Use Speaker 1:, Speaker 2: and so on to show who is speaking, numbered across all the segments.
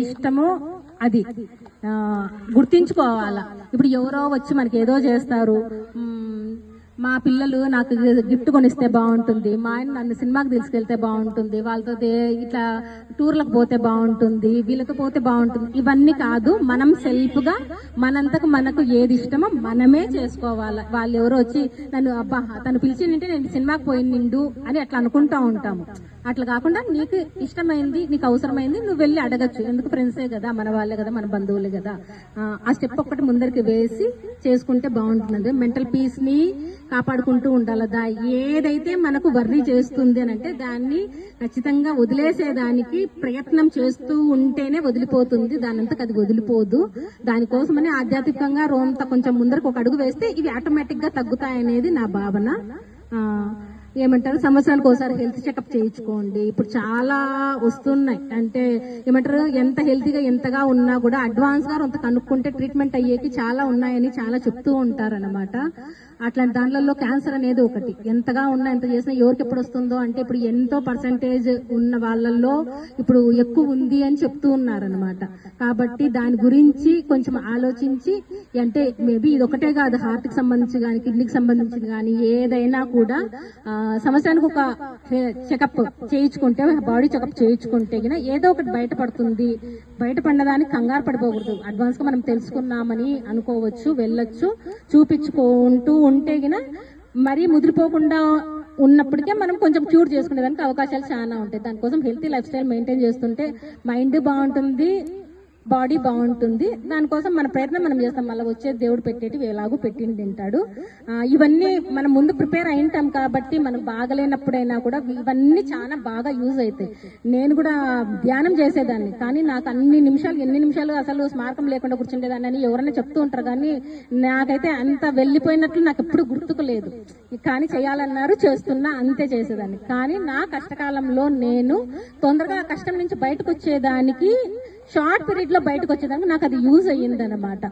Speaker 1: ఇష్టమో అది గుర్తించుకోవాలా. ఇప్పుడు ఎవరో వచ్చి మనకి ఏదో చేస్తారు, మా పిల్లలు నాకు గిఫ్ట్ కొనిస్తే బాగుంటుంది, మా ఆయన నన్ను సినిమాకి తీసుకెళ్తే బాగుంటుంది, వాళ్ళతో ఇట్లా టూర్లకు పోతే బాగుంటుంది, వీళ్ళతో పోతే బాగుంటుంది, ఇవన్నీ కాదు. మనం సెల్ఫ్ గా మనంతకు మనకు ఏది ఇష్టమో మనమే చేసుకోవాలి. వాళ్ళు ఎవరో వచ్చి నన్ను అబ్బా తను పిలిచిందంటే నేను సినిమాకి పోయిండు అని అట్లా అనుకుంటా ఉంటాము. అట్లా కాకుండా నీకు ఇష్టమైంది, నీకు అవసరమైంది నువ్వు వెళ్ళి అడగచ్చు. ఎందుకు ఫ్రెండ్సే కదా, మన వాళ్ళే కదా, మన బంధువులే కదా. ఆ స్టెప్ ఒక్కటి ముందరికి వేసి చేసుకుంటే బాగుంటుంది. మెంటల్ పీస్ ని కాపాడుకుంటూ ఉండాలదా. ఏదైతే మనకు వర్రీ చేస్తుంది అని అంటే దాన్ని ఖచ్చితంగా వదిలేసేదానికి ప్రయత్నం చేస్తూ ఉంటేనే వదిలిపోతుంది, దానంతకు అది వదిలిపోదు. దానికోసమని ఆధ్యాత్మికంగా రోంత కొంచెం ముందరకు ఒక అడుగు వేస్తే ఇవి ఆటోమేటిక్ గా తగ్గుతాయనేది నా భావన. ఏమంటారు, సంవత్సరానికి ఒకసారి హెల్త్ చెకప్ చేయించుకోండి. ఇప్పుడు చాలా వస్తున్నాయి, అంటే ఏమంటారు, ఎంత హెల్తీగా ఎంతగా ఉన్నా కూడా అడ్వాన్స్ గా కొంత కనుక్కుంటే ట్రీట్మెంట్ అయ్యేకి చాలా ఉన్నాయని చాలా చెప్తూ ఉంటారన్నమాట. అట్లాంటి దాంట్లో క్యాన్సర్ అనేది ఒకటి. ఎంతగా ఉన్నా ఎంత చేసినా ఎవరికి ఎప్పుడు వస్తుందో అంటే ఇప్పుడు ఎంతో పర్సంటేజ్ ఉన్న వాళ్ళల్లో ఇప్పుడు ఎక్కువ ఉంది అని చెప్తూ ఉన్నారనమాట. కాబట్టి దాని గురించి కొంచెం ఆలోచించి, అంటే మేబీ ఇది ఒకటే కాదు, హార్ట్ కి సంబంధించి కానీ కిడ్నీకి సంబంధించి కానీ ఏదైనా కూడా సంవత్సరానికి ఒక చెకప్ చేయించుకుంటే, బాడీ చెకప్ చేయించుకుంటే గిన ఏదో ఒకటి బయటపడుతుంది. బయటపడడానికి కంగారు పడిపోకూడదు. అడ్వాన్స్ గా మనం తెలుసుకున్నామని అనుకోవచ్చు, వెళ్ళొచ్చు, చూపించుకుంటూ ఉంటే గిన మరీ ముదిరిపోకుండా ఉన్నప్పటికే మనం కొంచెం క్యూర్ చేసుకునేదానికి అవకాశాలు చాలా ఉంటాయి. దానికోసం హెల్తీ లైఫ్ స్టైల్ మెయింటైన్ చేస్తుంటే మైండ్ బాగుంటుంది, బాడీ బాగుంటుంది. దానికోసం మన ప్రయత్నం మనం చేస్తాం. మళ్ళీ వచ్చే దేవుడు పెట్టేటి ఎలాగూ పెట్టిండి తింటాడు. ఇవన్నీ మనం ముందు ప్రిపేర్ అయింటాం కాబట్టి మనకు బాగలేనప్పుడైనా కూడా ఇవన్నీ చాలా బాగా యూజ్ అవుతాయి. నేను కూడా ధ్యానం చేసేదాన్ని, కానీ నాకు ఎన్ని నిమిషాలు అసలు స్మారకం లేకుండా కూర్చుండేదాన్ని అని ఎవరైనా చెప్తూ ఉంటారు. కానీ నాకైతే అంత వెళ్ళిపోయినట్లు నాకు ఎప్పుడు గుర్తుకు లేదు. కానీ చేయాలన్నారు, చేస్తున్నా, అంతే చేసేదాన్ని. కానీ నా కష్టకాలంలో నేను తొందరగా కష్టం నుంచి బయటకు వచ్చేదానికి, షార్ట్ పీరియడ్ లో బయటకు వచ్చేదానికి నాకు అది యూజ్ అయ్యింది అనమాట.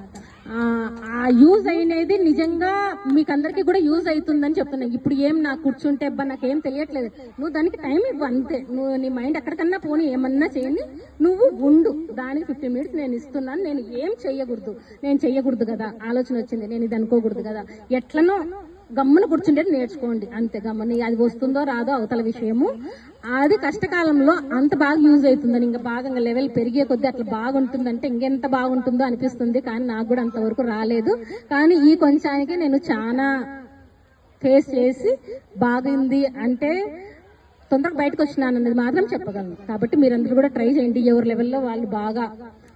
Speaker 1: ఆ యూజ్ అయినది నిజంగా మీకు అందరికీ కూడా యూజ్ అవుతుందని చెప్తున్నా. ఇప్పుడు ఏం నాకు కూర్చుంటే నాకేం తెలియట్లేదు, నువ్వు దానికి టైం ఇవ్వు అంతే. నువ్వు నీ మైండ్ ఎక్కడికన్నా పోనీ, ఏమన్నా చేయని, నువ్వు ఉండు. దానికి 15 minutes నేను ఇస్తున్నాను. నేను ఏం చెయ్యకూడదు కదా, ఆలోచన వచ్చింది, నేను ఇది అనుకోకూడదు కదా, ఎట్లనో గమ్మున కూర్చుండేది నేర్చుకోండి అంతే. గమ్మని అది వస్తుందో రాదో అవతల విషయము. అది కష్టకాలంలో అంత బాగా యూజ్ అవుతుందని, ఇంకా బాగా లెవెల్ పెరిగే కొద్దీ అట్లా బాగుంటుందంటే ఇంకెంత బాగుంటుందో అనిపిస్తుంది. కానీ నాకు కూడా అంతవరకు రాలేదు. కానీ ఈ కొంచానికి నేను చాలా ఫేస్ చేసి బాగుంది అంటే తొందరగా బయటకు వచ్చినాను అన్నది మాత్రం చెప్పగలను. కాబట్టి మీరందరూ కూడా ట్రై చేయండి. ఎవరి లెవెల్లో వాళ్ళు బాగా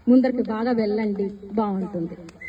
Speaker 1: ముందరికి బాగా వెళ్ళండి, బాగుంటుంది.